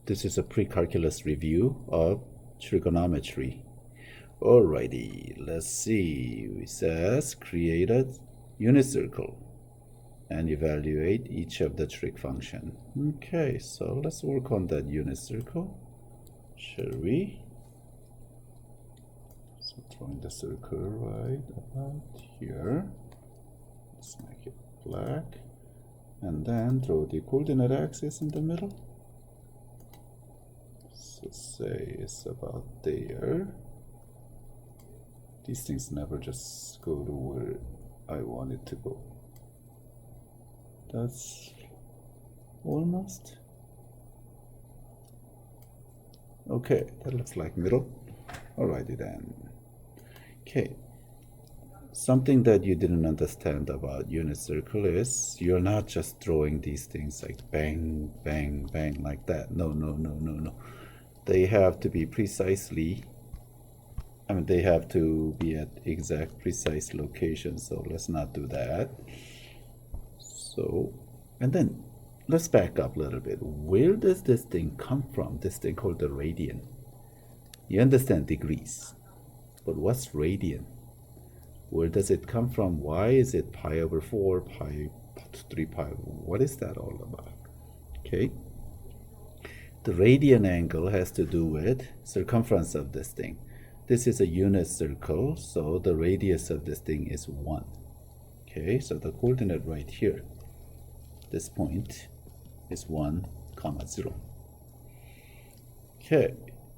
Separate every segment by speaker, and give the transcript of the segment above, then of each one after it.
Speaker 1: This is a pre-calculus review of trigonometry. Alrighty, let's see. It says create a unit circle and evaluate each of the trig function. Okay, so let's work on that unit circle, shall we? So drawing the circle right about here. Let's make it black. And then throw the coordinate axis in the middle. So say it's about there. These things never just go to where I want it to go. That's almost. Okay, that looks like middle. Alrighty then. Okay. Something that you didn't understand about unit circle is you're not just throwing these things like bang, bang, bang like that. No. They have to be precisely, they have to be at exact precise location. So let's not do that. So, and then let's back up a little bit. Where does this thing come from? This thing called the radian. You understand degrees, but what's radian? Where does it come from? Why is it pi over 4, pi 3 pi? What is that all about? Okay. The radian angle has to do with circumference of this thing. This is a unit circle, so the radius of this thing is 1. Okay, so the coordinate right here, this point is 1, 0. Okay,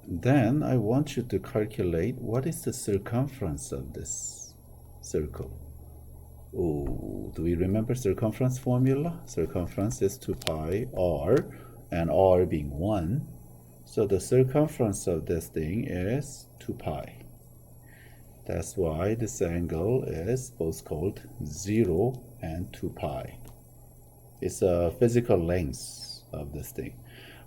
Speaker 1: then I want you to calculate what is the circumference of this circle. Oh, do we remember circumference formula? Circumference is 2 pi r, and r being 1. So the circumference of this thing is 2 pi. That's why this angle is both called 0 and 2 pi. It's a physical length of this thing.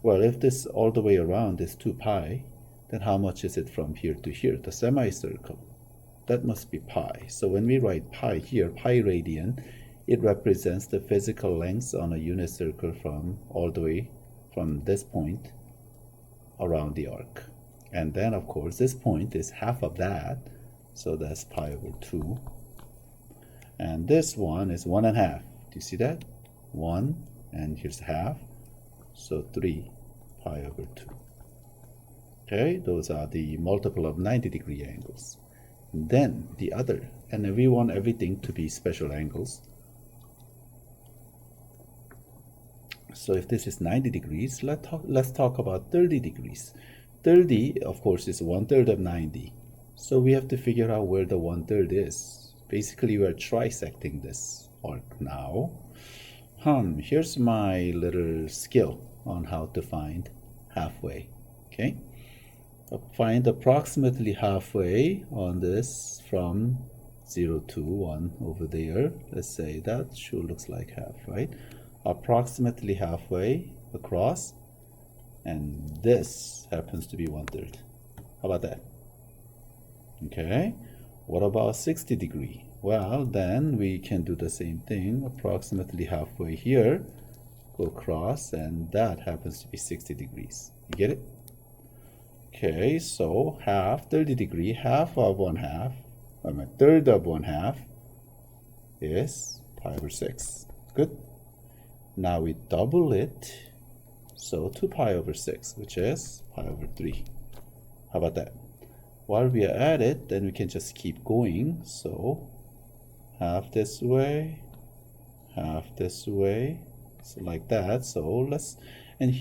Speaker 1: Well, if this all the way around is 2 pi, then how much is it from here to here, the semicircle? That must be pi. So when we write pi here, pi radian, it represents the physical length on a unit circle from all the way from this point around the arc. And then of course this point is half of that, so that's pi over 2. And this one is 1.5. Do you see that? 1, and here's half, so 3 pi over 2. Okay, those are the multiple of 90-degree angles. Then the other, and we want everything to be special angles. So if this is 90 degrees, let's talk about 30 degrees. 30, of course, is 1/3 of 90. So we have to figure out where the 1/3 is. Basically, we're trisecting this arc now. Here's my little skill on how to find halfway. Okay. Find approximately halfway on this from 0 to 1 over there. Let's say that sure looks like half, right? Approximately halfway across, and this happens to be 1/3. How about that? Okay. What about 60 degree? Well, then we can do the same thing. Approximately halfway here, go across, and that happens to be 60 degrees. You get it? Okay, so half, 30 degree, half of 1/2, a third of 1/2 is pi over 6. Good. Now we double it, so 2 pi over 6, which is pi over 3. How about that? While we are at it, then we can just keep going. So half this way, half this way, so like that. So let's, and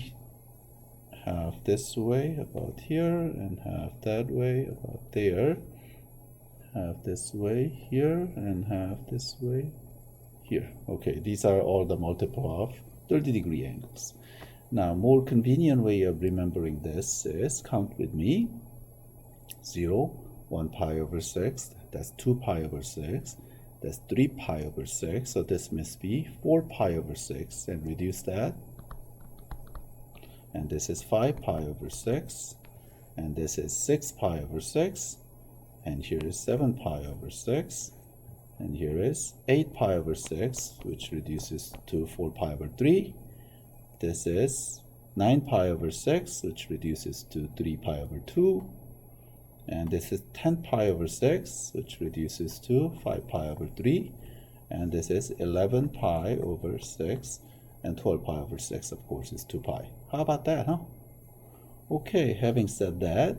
Speaker 1: half this way about here, and half that way about there, half this way here, and half this way here. Okay, these are all the multiple of 30-degree angles. Now, more convenient way of remembering this is, count with me, 0, 1 pi over 6, that's 2 pi over 6, that's 3 pi over 6, so this must be 4 pi over 6, and reduce that. And this is 5 pi over 6, and this is 6 pi over 6, and here is 7 pi over 6, and here is 8 pi over 6, which reduces to 4 pi over 3. This is 9 pi over 6, which reduces to 3 pi over 2. And this is 10 pi over 6, which reduces to 5 pi over 3. And this is 11 pi over 6. And 12 pi over 6, of course, is 2 pi. How about that, huh? Okay, having said that,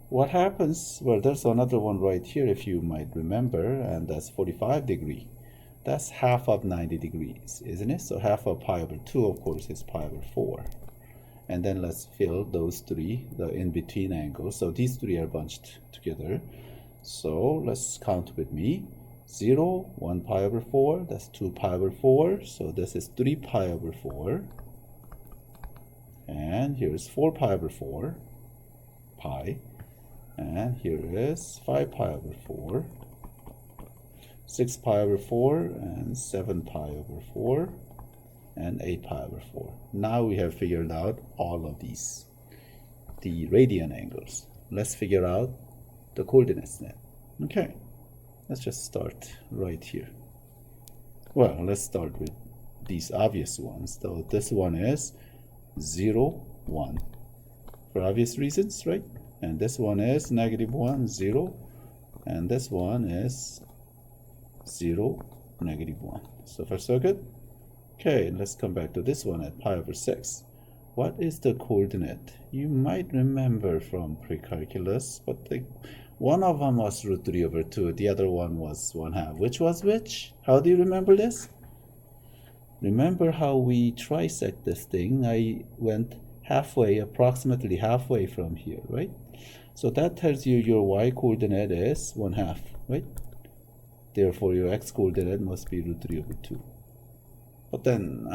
Speaker 1: what happens? Well, there's another one right here, if you might remember, and that's 45 degree. That's half of 90 degrees, isn't it? So half of pi over 2, of course, is pi over 4. And then let's fill those three, the in-between angles. So these three are bunched together. So let's count with me. 0, 1 pi over 4, that's 2 pi over 4. So this is 3 pi over 4. And here's 4 pi over 4, pi. And here is 5 pi over 4, 6 pi over 4, and 7 pi over 4, and 8 pi over 4. Now we have figured out all of these, the radian angles. Let's figure out the coordinates then. Okay, let's just start right here. Well, let's start with these obvious ones. So this one is 0, 1, for obvious reasons, right? And this one is -1, 0, and this one is 0, -1. So far so good. Okay, let's come back to this one at pi over 6. What is the coordinate? You might remember from precalculus, but one of them was √3/2, the other one was 1/2. Which was which? How do you remember this? Remember how we trisect this thing? I went halfway, approximately halfway from here, right? So that tells you your y coordinate is 1/2, right? Therefore, your x coordinate must be √3/2. But then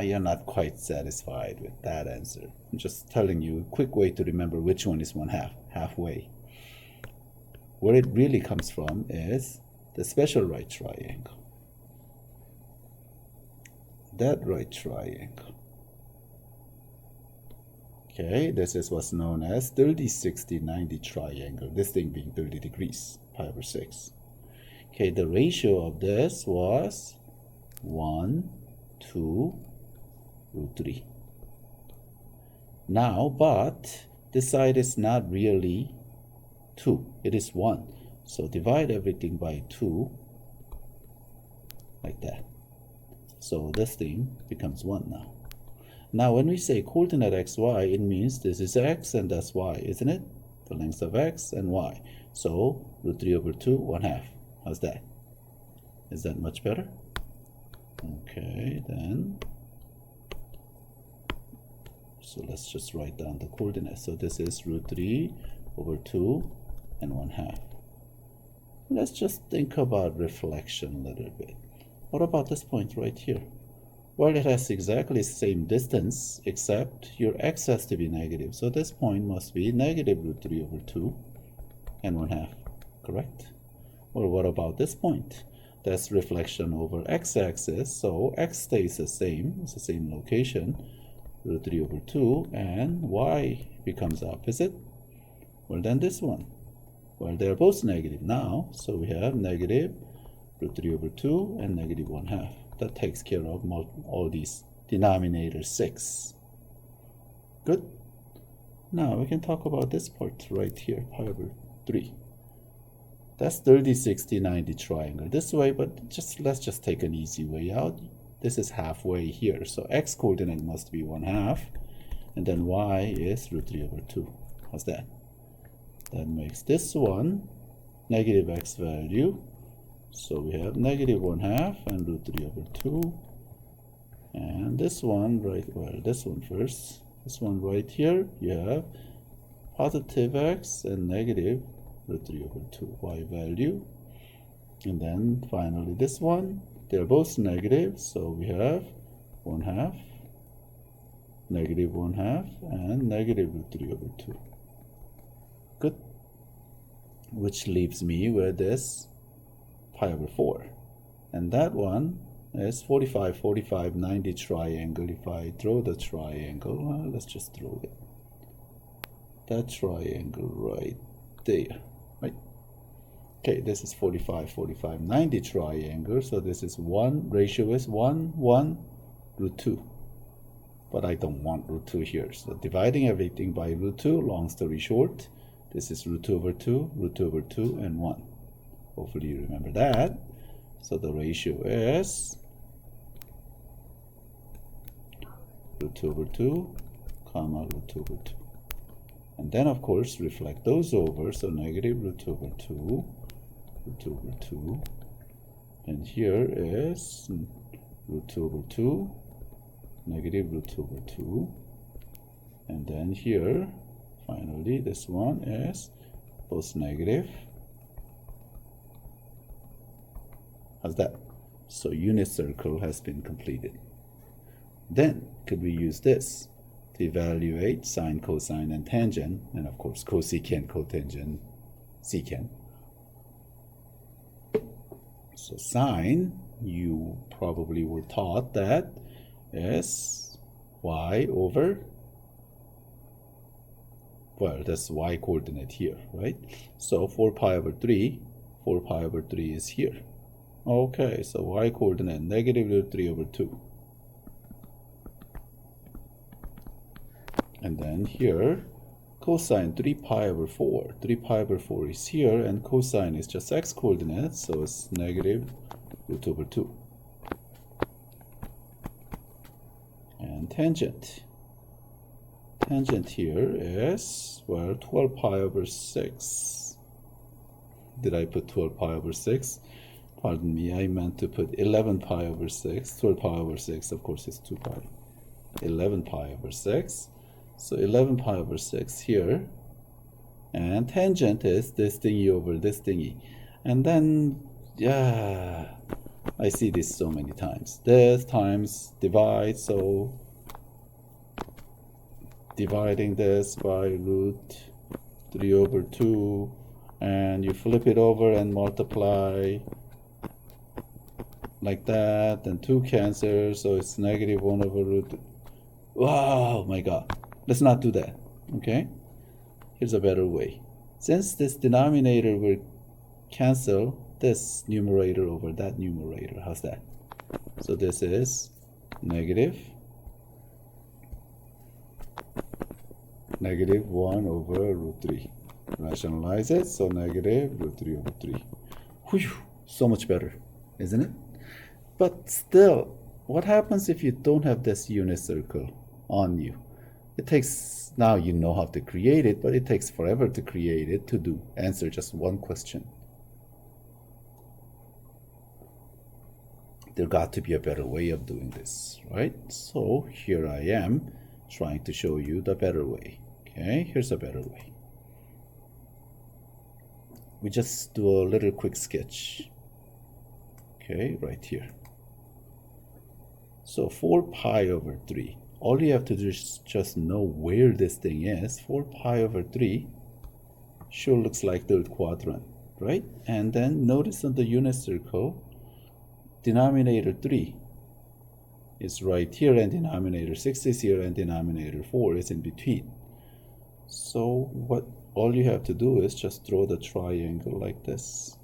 Speaker 1: you're not quite satisfied with that answer. I'm just telling you a quick way to remember which one is 1/2, halfway. Where it really comes from is the special right triangle. That right triangle. Okay, this is what's known as 30, 60, 90 triangle. This thing being 30 degrees, pi over 6. Okay, the ratio of this was 1 to √3. Now, but this side is not really 2. It is 1. So divide everything by 2, like that. So this thing becomes 1 now. Now, when we say coordinate xy, it means this is x and that's y, isn't it? The length of x and y. So √3/2, 1/2. How's that? Is that much better? Okay, then. So let's just write down the coordinates. So this is √3/2 and 1/2. Let's just think about reflection a little bit. What about this point right here? Well, it has exactly the same distance, except your x has to be negative. So this point must be -√3/2 and 1/2, correct? Or what about this point? That's reflection over x-axis, so x stays the same, it's the same location, √3/2, and y becomes opposite. Well, then this one. Well, they're both negative now, so we have -√3/2 and -1/2. That takes care of all these denominator 6. Good. Now we can talk about this part right here, pi over 3. That's 30, 60, 90 triangle this way, but let's just take an easy way out. This is halfway here, so x coordinate must be 1/2, and then y is √3/2. How's that? That makes this one negative x value. So we have -1/2 and √3/2. And this one, right, well, this one first. This one right here, you have positive x and negative √3/2 y value. And then finally this one, they're both negative, so we have 1/2, -1/2, and -√3/2. Good. Which leaves me with this pi over 4. And that one is 45, 45, 90 triangle. If I draw the triangle, well, let's just draw it. That triangle right there, right? Okay, this is 45, 45, 90 triangle. So this is 1, ratio is 1, 1, √2. but I don't want root 2 here. So dividing everything by root 2, long story short, this is root 2 over 2, root 2 over 2, and 1. Hopefully you remember that. So the ratio is root 2 over 2, comma, root 2 over 2. And then, of course, reflect those over. So negative root 2 over 2, root 2 over 2. And here is root 2 over 2, negative root 2 over 2. And then here, finally, this one is both negative. How's that? So unit circle has been completed. Then, could we use this to evaluate sine, cosine, and tangent, and of course cosecant, cotangent, secant. So sine, you probably were taught that is y over, well, that's y coordinate here, right? So 4 pi over 3 is here. Okay, so y coordinate negative root 3 over 2. And then here, cosine 3 pi over 4. 3 pi over 4 is here, and cosine is just x coordinate, so it's negative root over 2. And tangent. Tangent here is, well, 12 pi over 6. Did I put 12 pi over 6? Pardon me, I meant to put 11 pi over 6. 12 pi over 6, of course, is 2 pi. 11 pi over 6. So 11 pi over 6 here, and tangent is this thingy over this thingy. And then, yeah, I see this so many times. This times divide, so dividing this by root 3 over 2, and you flip it over and multiply like that, and 2 cancels, so it's negative 1 over root. Wow, my God. Let's not do that, okay? Here's a better way. Since this denominator will cancel this numerator over that numerator, how's that? So this is negative 1 over root 3. Rationalize it, so negative root 3 over 3. Whew, so much better, isn't it? But still, what happens if you don't have this unit circle on you? It takes, now you know how to create it, but it takes forever to create it to answer just one question. There got to be a better way of doing this, right? So here I am trying to show you the better way. Okay, here's a better way. We just do a little quick sketch. Okay, right here. So 4 pi over 3. All you have to do is just know where this thing is. 4 pi over 3 sure looks like third quadrant, right? And then notice on the unit circle, denominator 3 is right here, and denominator 6 is here, and denominator 4 is in between. So what all you have to do is just draw the triangle like this.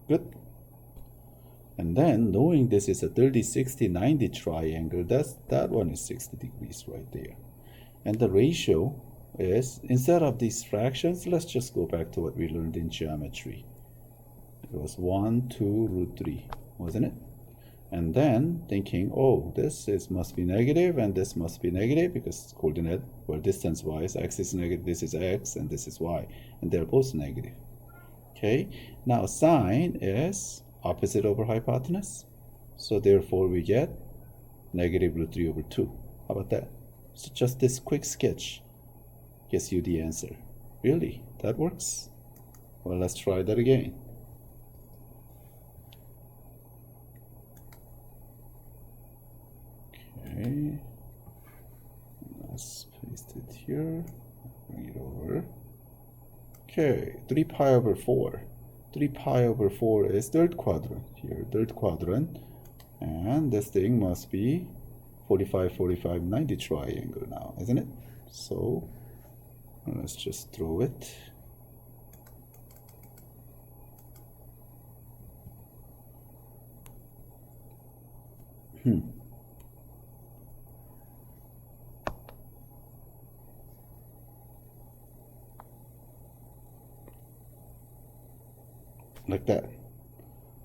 Speaker 1: Good. And then, knowing this is a 30, 60, 90 triangle, that one is 60 degrees right there. And the ratio is, instead of these fractions, let's just go back to what we learned in geometry. It was 1, 2, root 3, wasn't it? And then thinking, oh, this must be negative, and this must be negative, because coordinate, well, distance-wise, x is negative, this is x, and this is y, and they're both negative. Okay, now sine is opposite over hypotenuse, so therefore we get negative root 3 over 2. How about that? So just this quick sketch gets you the answer. Really? That works? Well, let's try that again. Okay, let's paste it here, bring it over. Okay, 3 pi over 4. 3 pi over 4 is third quadrant here, third quadrant, and this thing must be 45, 45, 90 triangle now, isn't it? So let's just throw it. like that.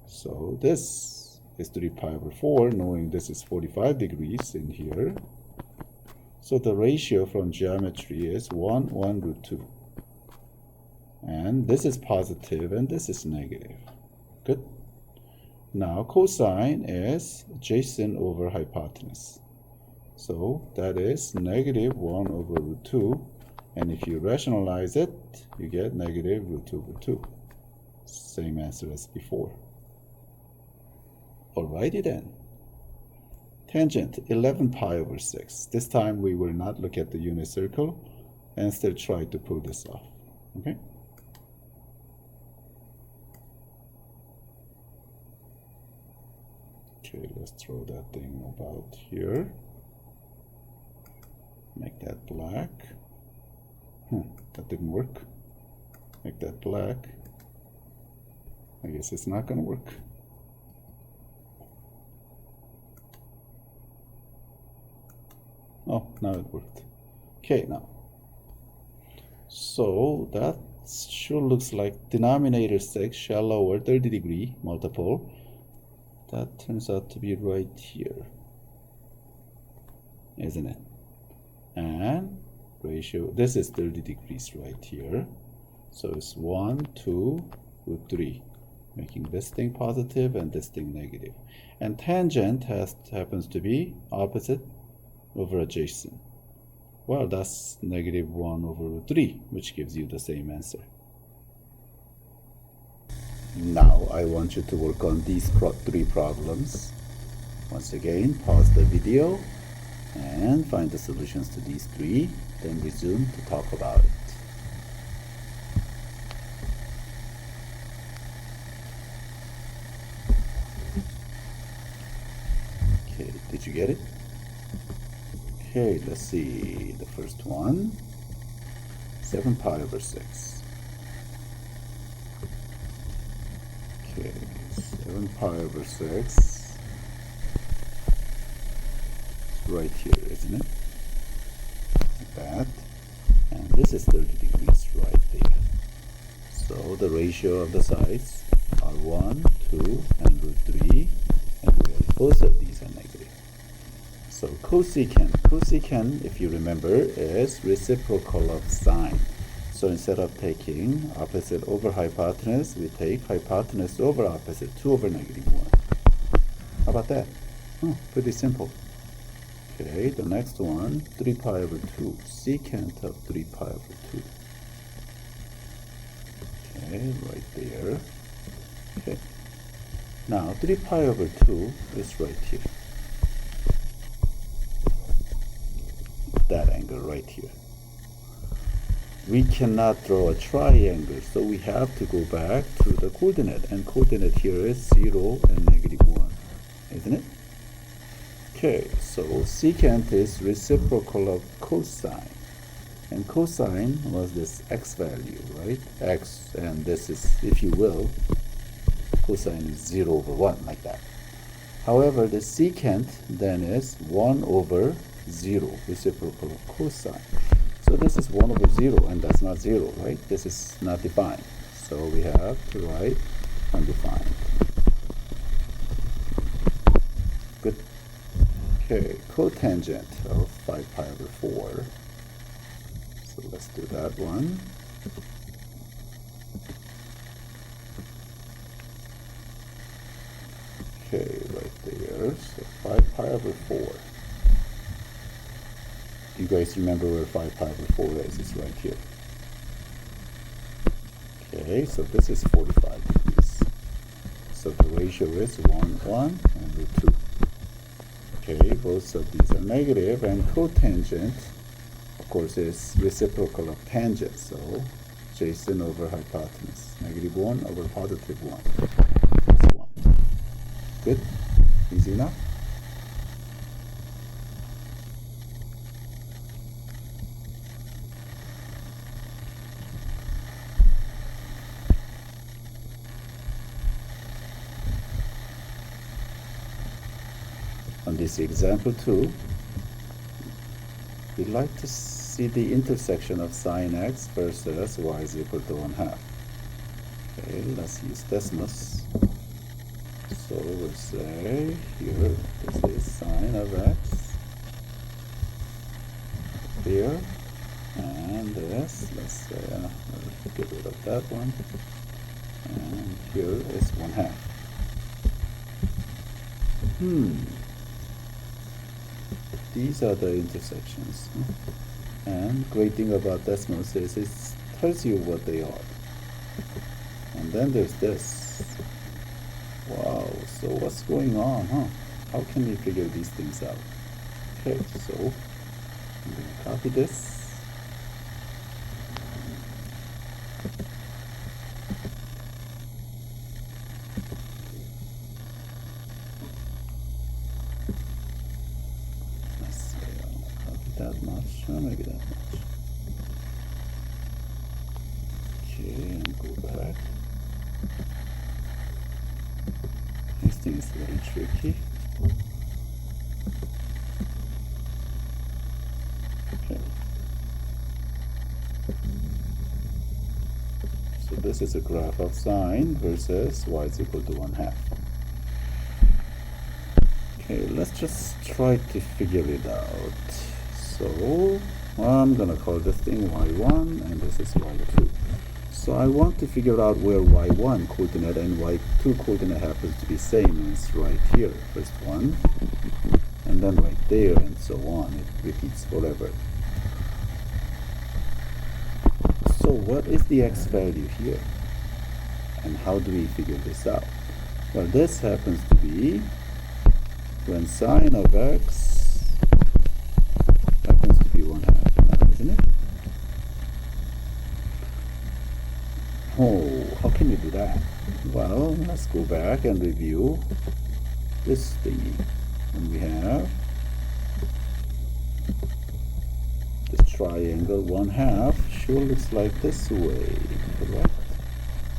Speaker 1: So this is 3 pi over 4, knowing this is 45 degrees in here. So the ratio from geometry is 1, 1 root 2. And this is positive and this is negative. Good. Now cosine is adjacent over hypotenuse. So that is negative 1 over root 2. And if you rationalize it, you get negative root 2 over 2. Same answer as before. Alrighty then. Tangent 11 pi over 6. This time we will not look at the unit circle and still try to pull this off. Okay? Okay, let's throw that thing about here. Make that black. That didn't work. Make that black. I guess it's not going to work. Oh, now it worked. Okay, now. So that sure looks like denominator 6 shallow or 30 degree multiple. That turns out to be right here, isn't it? And ratio, this is 30 degrees right here. So it's 1, 2, root 3, making this thing positive and this thing negative. And tangent happens to be opposite over adjacent. Well, that's negative 1 over root 3, which gives you the same answer. Now I want you to work on these 3 problems. Once again, pause the video and find the solutions to these 3, then resume to talk about it. Okay, did you get it? Okay, let's see. The first one, 7 pi over 6. Okay, 7 pi over 6. Right here, isn't it? Like that. And this is 30 degrees right there. So the ratio of the sides are 1, 2, and root 3. And both of these are negative. So cosecant. Cosecant, if you remember, is reciprocal of sine. So instead of taking opposite over hypotenuse, we take hypotenuse over opposite, 2 over negative 1. How about that? Oh, pretty simple. Okay, the next one, 3 pi over 2. Secant of 3 pi over 2. Okay, right there. Okay. Now, 3 pi over 2 is right here. That angle right here. We cannot draw a triangle, so we have to go back to the coordinate, and coordinate here is 0 and negative 1, isn't it? Okay, so secant is reciprocal of cosine, and cosine was this x value, right? X, and this is, if you will, cosine is 0 over 1, like that. However, the secant then is 1 over 0, reciprocal of cosine. So this is 1 over 0, and that's not 0, right? This is not defined. So we have to write undefined. Good. Okay, cotangent of 5 pi over 4. So let's do that one. Okay, right there. So 5 pi over 4. You guys remember where 5 pi over 4 is? It's right here. Okay, so this is 45 degrees. So the ratio is 1, 1, and root 2. Okay, both of these are negative, and cotangent, of course, is reciprocal of tangent. So adjacent over hypotenuse. Negative 1 over positive 1. That's 1. Good? Easy enough? On this example 2, we'd like to see the intersection of sine x versus y is equal to 1/2. Okay, let's use Desmos. So we'll say here, this is sine of x here, and this, let's say, we'll get rid of that one, and here is 1/2. These are the intersections. And great thing about Desmos is it tells you what they are. And then there's this. Wow, so what's going on, huh? How can we figure these things out? Okay, so I'm going to copy this. Let's see, I'll copy that much, or maybe that much. Okay, and go back. This thing is very tricky. Okay. So this is a graph of sine versus y is equal to 1/2. Okay, let's just try to figure it out. So I'm gonna call this thing y1 and this is y2. So I want to figure out where y1 coordinate and y2 coordinate happens to be same as right here. First one, and then right there, and so on. It repeats forever. So what is the x value here? And how do we figure this out? Well, this happens to be when sine of x happens to be 1/2 now, isn't it? Oh, how can you do that? Well, let's go back and review this thingy. And we have this triangle 1/2 sure looks like this way, correct?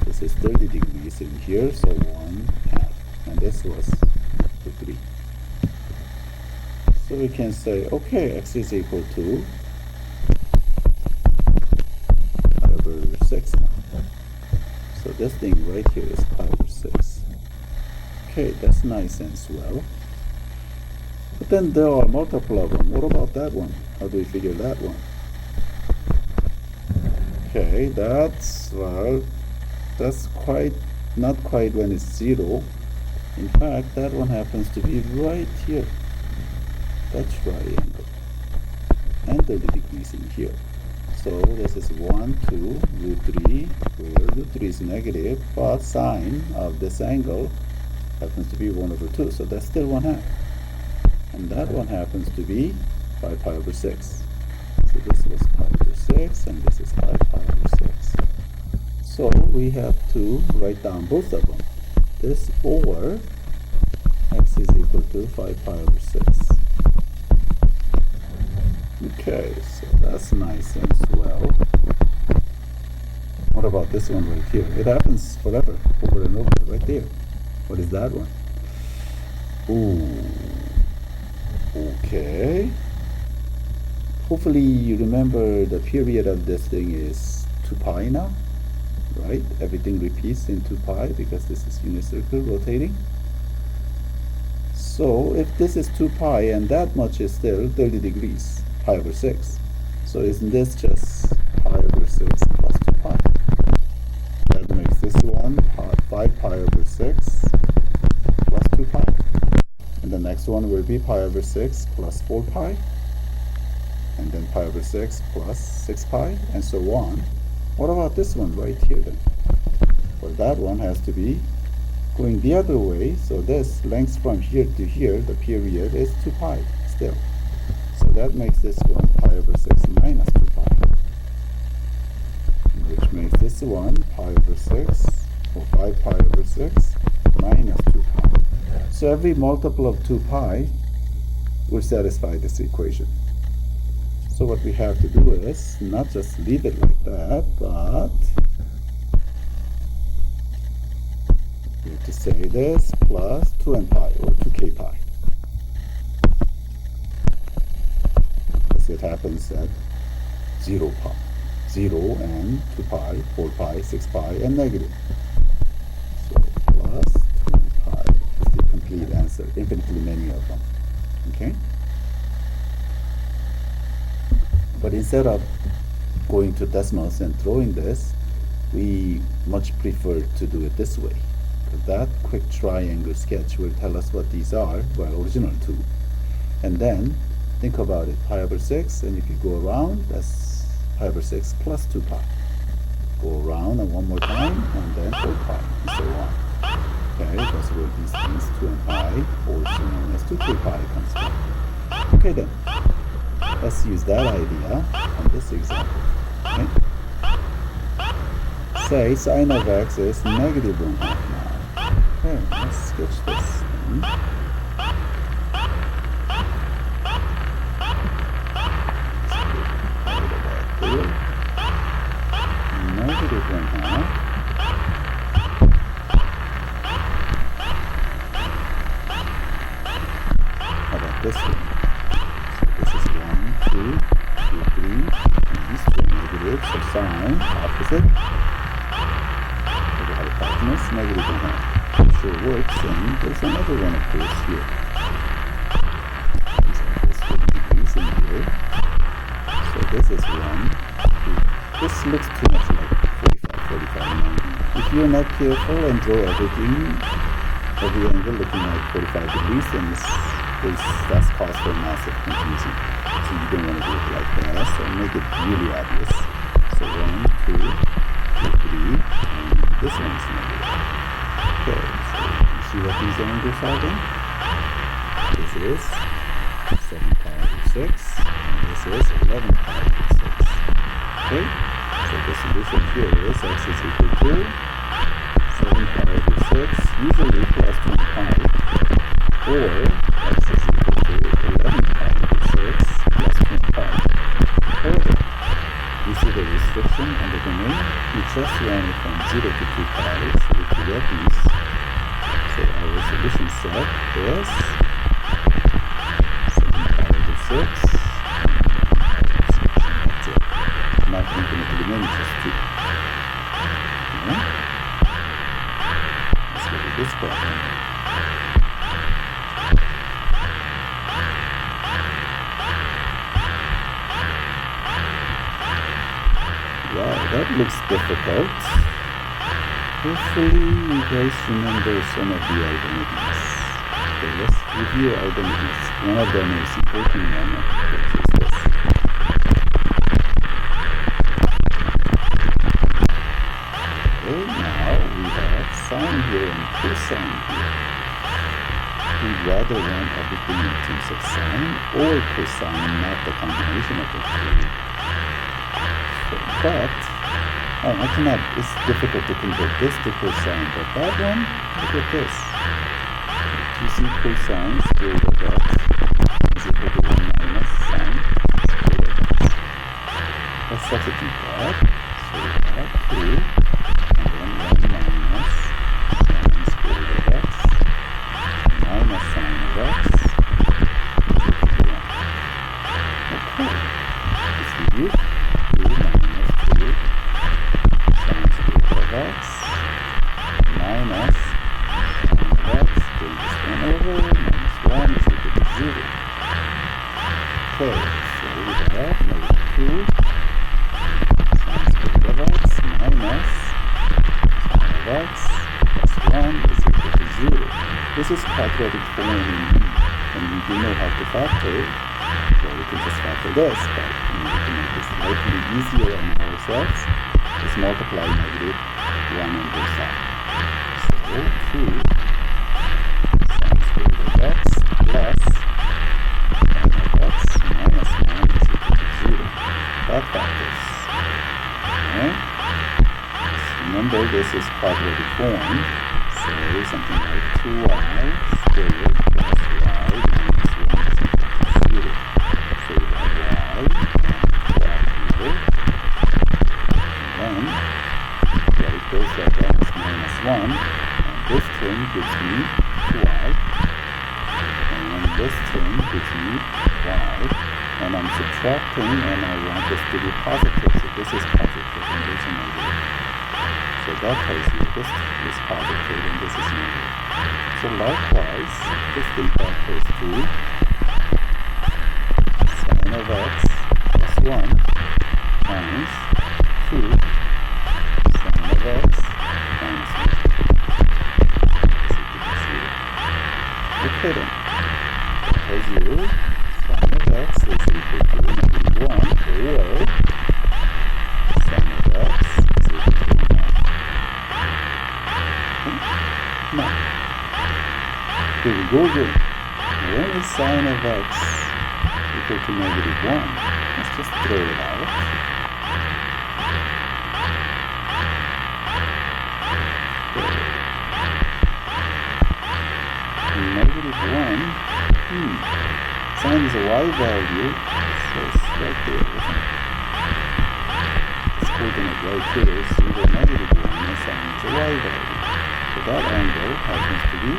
Speaker 1: This is 30 degrees in here, so 1/2. And this was 3. So we can say, okay, x is equal to pi over 6 now. So this thing right here is pi over 6. Okay, that's nice and swell. But then there are multiple of them. What about that one? How do we figure that one? Okay, that's, well, that's not quite when it's 0. In fact, that one happens to be right here. That triangle. And 30 degrees in here. So this is 1, 2, root 3, where root 3 is negative, but sine of this angle happens to be 1 over 2, so that's still 1/2. And that one happens to be pi over 6. So this was pi over 6, and this is pi over 6. So we have to write down both of them. This or x is equal to 5 pi over 6. Okay, so that's nice and swell. What about this one right here? It happens forever, over and over, right there. What is that one? Ooh, okay. Hopefully you remember the period of this thing is 2 pi now, right? Everything repeats in 2 pi because this is unit circle rotating. So if this is 2 pi and that much is still 30 degrees, pi over 6. So isn't this just pi over 6 plus 2 pi? That makes this one 5 pi over 6 plus 2 pi. And the next one will be pi over 6 plus 4 pi. And then pi over 6 plus 6 pi, and so on. What about this one right here then? Well, that one has to be going the other way. So this length from here to here, the period is 2 pi still. So that makes this one pi over 6 minus 2 pi, which makes this one pi over 6, or 5 pi over 6 minus 2 pi. So every multiple of 2 pi will satisfy this equation. So what we have to do is not just leave it like that, but we have to say this plus 2n pi, or 2k pi. It happens at 0 pi, 0 and 2 pi, 4 pi, 6 pi, and negative. infinitely many of them. Okay? But instead of going to decimals and throwing this, we much prefer to do it this way. That quick triangle sketch will tell us what these are, well, original 2. And then think about it, pi over 6, and if you go around, that's pi over 6 plus 2 pi. Go around and one more time, and then 4 pi, and so on. Okay, that's where these things 2 and pi, also known as 2 3 pi, comes from. Okay then, let's use that idea on this example. Okay? Say sine of x is negative 1/2 now. Okay, let's sketch this then. Negative 1/2. How about this one? So this is 1, 2, 3, and these two are negative, so sine, opposite. Hypotenuse, negative 1/2. It sure works, and there's another one of course here. This 50 degrees in here. So this is 1, 2. This looks too much like 45, 90. If you're not careful and draw everything, every angle looking like 45 degrees, then that's cause for massive confusion. So you don't want to do it like that, so make it really obvious. So 1, 2, 3, and this one is negative. Okay, so you see what these angles are then? This is 7 pi over 6, and this is 11 pi over 6. Okay, so the solution here is x is equal to 7 pi over 6, usually plus 20 pi, or x is equal to 11 pi over 6 plus 20 pi. However, you see the restriction on the domain? We just ran it from 0 to 2 pi, so if you get these, so our solution set is 7 pi over 6, that's it. Not infinitely many, just 2. Okay? Let's look at this problem. Wow, that looks difficult. Hopefully you guys remember some of the identities. Okay, let's review identities. One of them is important one, which is this. Okay, now we have sine here and cosine here. We'd rather want everything in terms of sine or cosine, not the combination of the two. But I cannot, it's difficult to convert this to cosine, but that one, look at this. You see cosine square root of x is equal to 1 minus sine square root of x. Let's substitute that. So we have 2, and then 1 minus sine square root of x minus sine of x is equal to 1. Okay, let's review. 2 minus 2 sine square root of x minus sine of x, bring this one over, minus 1 is equal to 0. Okay, so we have negative 2 sine square root of x minus sine of x plus 1 is equal to 0. This is quadratic form, and we do know how to factor. So we can just factor this, but we need to make this slightly easier on ourselves. Just multiply negative 1 on both sides. So 2 sine square root of x plus sine of x minus 1 is equal to 0. That factors. Okay? Just remember this is quadratic form. So something like 2y squared plus y minus 1 is equal to 0. So we have y and y here. And then it goes that x minus 1. And this term gives me 2y. And this term gives me y. And I'm subtracting, and I want this to be positive. So this is positive, and this is negative. So So that tells you this is positive and this is negative. So likewise, this theta equals to sine of x plus 1 times 2 sine of x minus 1. Okay then, that tells you sine of x is equal to negative 1 or sine of x is equal to 1 half. Okay? Now, here we go again. When is sine of x equal to negative 1? Let's just throw it out. Negative 1. Sine is a y value, so it's right there, isn't it? This coordinate right here is 0, negative 1, and sine is a y value. So that angle happens to be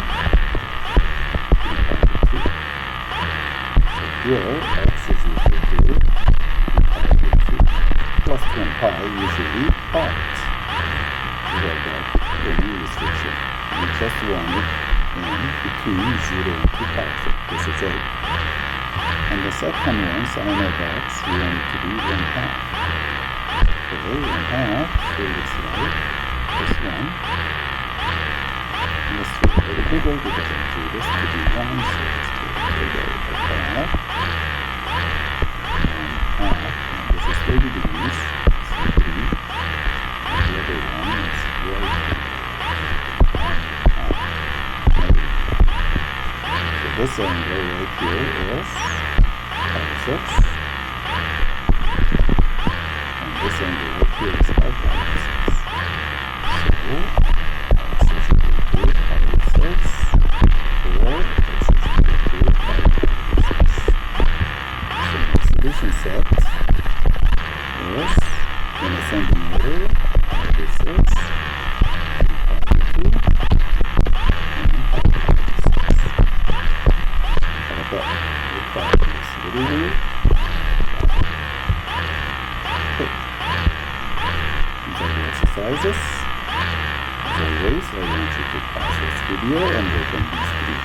Speaker 1: 3 pi by 2. So here, x is equal to 3 pi by 2. Plus 1 pi usually part. We have that any restriction. We just want it between 0 and 2 pi. So this is it. And the second one, sine of x, we want it to be 1 half. Okay, 1 half, so it looks like this one. And let's do it a little bigger because I do this to be 1, so let's do it bigger with a half. 1 half, and this is 30 degrees, so 3. And the other one is right here. This angle right here is pi 6, and this angle right here is 5 pi 6. So, x is equal to pi 6, or x is equal to pi 6. So the solution set is in ascending order, pi 6, 3 pi 2, exercises. As always, I want you to pause this video and work on these three.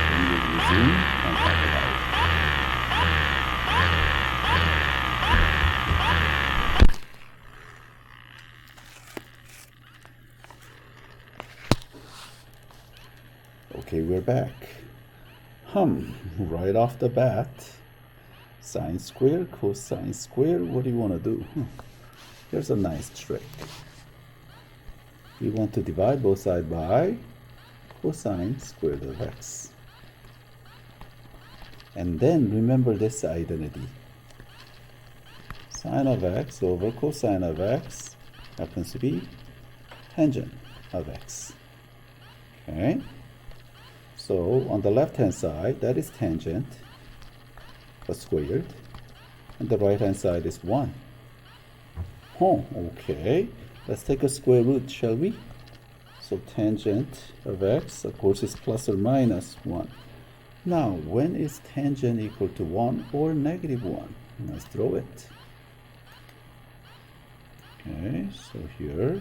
Speaker 1: Then we'll resume and talk about it. Okay, we're back. Right off the bat, sine square, cosine square, what do you want to do? Here's a nice trick. We want to divide both sides by cosine squared of x. And then remember this identity. Sine of x over cosine of x happens to be tangent of x. Okay? So on the left hand side, that is tangent, but squared. And the right hand side is 1. Oh, okay. Let's take a square root, shall we? So tangent of x, of course, is plus or minus 1. Now, when is tangent equal to 1 or negative 1? Let's throw it. Okay, so here.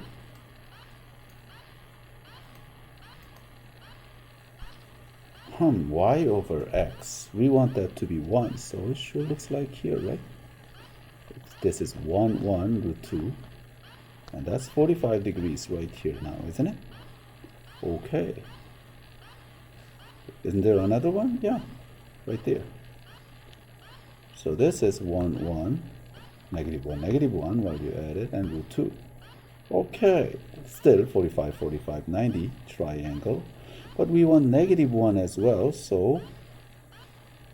Speaker 1: Y over x. We want that to be 1, so it sure looks like here, right? This is 1, 1, root 2. And that's 45 degrees right here now, isn't it? Okay. Isn't there another one? Yeah, right there. So this is 1, 1, negative 1, while you add it, and root 2. Okay, still 45, 45, 90, triangle. But we want negative 1 as well, so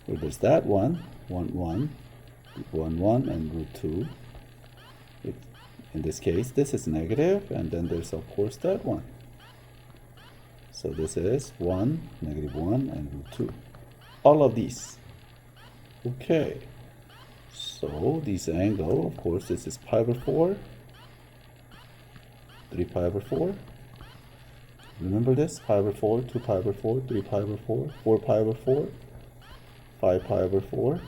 Speaker 1: well, there's that one, 1, 1, 1, 1, and root 2. In this case, this is negative, and then there's, of course, that one. So this is 1, negative 1, and root 2. All of these. Okay. So this angle, of course, this is pi over 4, 3 pi over 4. Remember this? Pi over 4, 2 pi over 4, 3 pi over 4, 4 pi over 4, 5 pi over 4,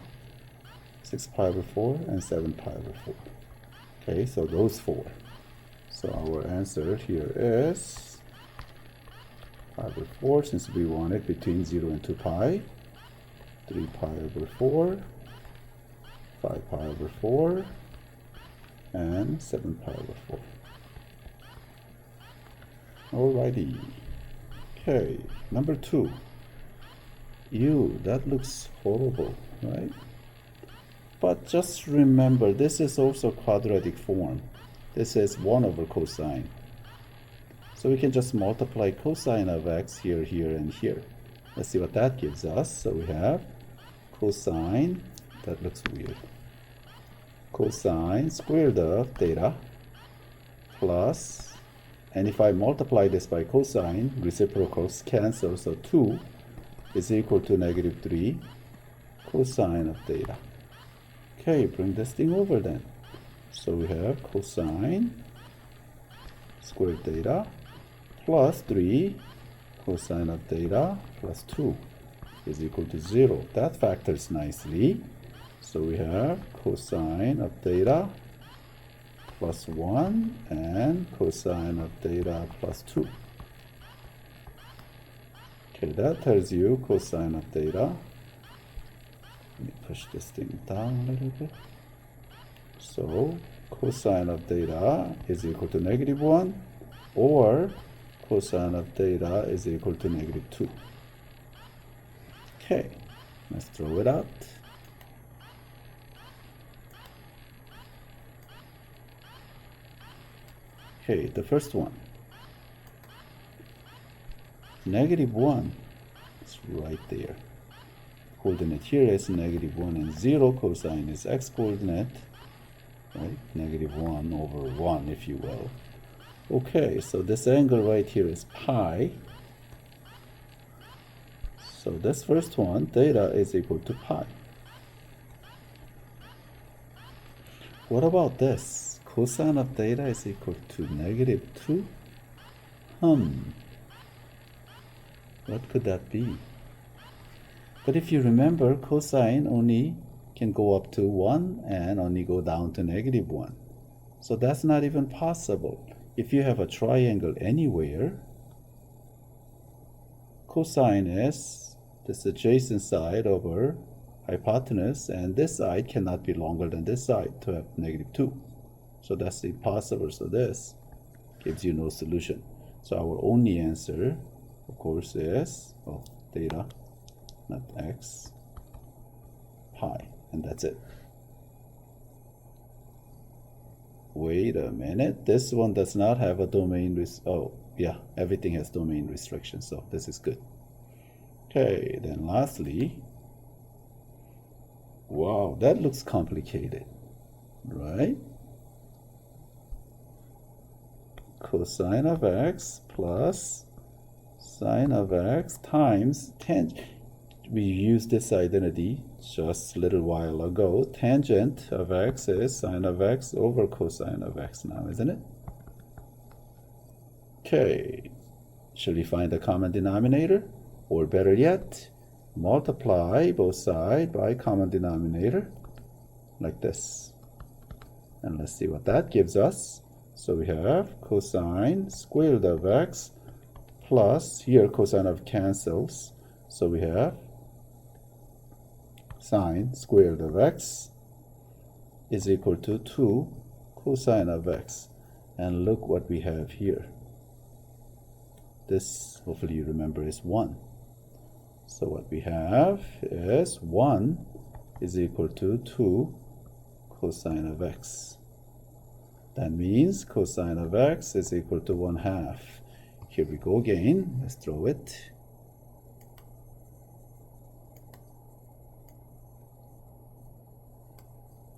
Speaker 1: 6 pi over 4, and 7 pi over 4. Okay, so those 4. So our answer here is pi over 4, since we want it between 0 and 2 pi. 3 pi over 4, 5 pi over 4, and 7 pi over 4. Alrighty. Okay, number 2. Ew, that looks horrible, right? But just remember, this is also quadratic form. This is 1 over cosine. So we can just multiply cosine of x here, here, and here. Let's see what that gives us. So we have cosine, that looks weird, cosine squared of theta plus, and if I multiply this by cosine, reciprocals cancel, so 2 is equal to negative 3 cosine of theta. Okay, bring this thing over then. So we have cosine squared theta plus 3 cosine of theta plus 2 is equal to 0. That factors nicely. So we have cosine of theta plus 1 and cosine of theta plus 2. Okay, that tells you cosine of theta. Let me push this thing down a little bit. So cosine of theta is equal to negative 1, or cosine of theta is equal to negative 2. Okay, let's throw it out. Okay, the first one. Negative 1 is right there. Coordinate here is negative 1 and 0. Cosine is x coordinate, right? Negative 1 over 1, if you will. Okay, so this angle right here is pi. So this first one, theta is equal to pi. What about this? Cosine of theta is equal to negative 2? What could that be? But if you remember, cosine only can go up to 1 and only go down to negative 1. So that's not even possible. If you have a triangle anywhere, cosine is this adjacent side over hypotenuse, and this side cannot be longer than this side to have negative 2. So that's impossible. So this gives you no solution. So our only answer, of course, is, well, theta, not x, pi, and that's it. Wait a minute, this one does not have a domain oh yeah, everything has domain restriction, so this is good. Okay, then lastly, wow, that looks complicated, right? Cosine of x plus sine of x times tangent. We used this identity just a little while ago. Tangent of x is sine of x over cosine of x now, isn't it? Okay, should we find the common denominator? Or better yet, multiply both sides by common denominator, like this. And let's see what that gives us. So we have cosine squared of x plus, here cosine of cancels, so we have sine squared of x is equal to 2 cosine of x. And look what we have here. This, hopefully you remember, is 1. So what we have is 1 is equal to 2 cosine of x. That means cosine of x is equal to 1/2. Here we go again. Let's throw it.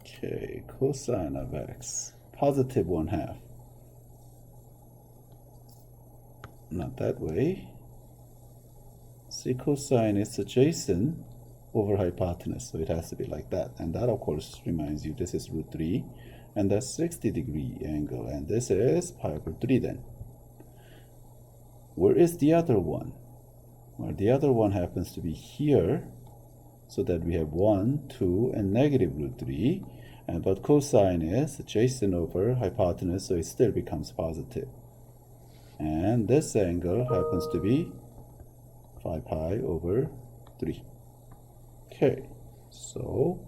Speaker 1: Okay, cosine of x, positive 1/2. Not that way. See, cosine is adjacent over hypotenuse, so it has to be like that. And that, of course, reminds you this is √3, and that's 60-degree angle, and this is pi over 3 then. Where is the other one? Well, the other one happens to be here, so that we have 1, 2, and negative √3. But cosine is adjacent over hypotenuse, so it still becomes positive. And this angle happens to be 5 pi over 3. Okay, so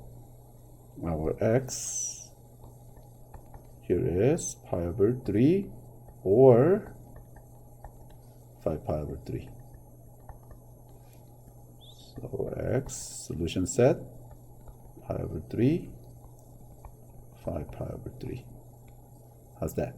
Speaker 1: our x here is pi over 3 or 5 pi over 3. So x, solution set, pi over 3, 5 pi over 3. How's that?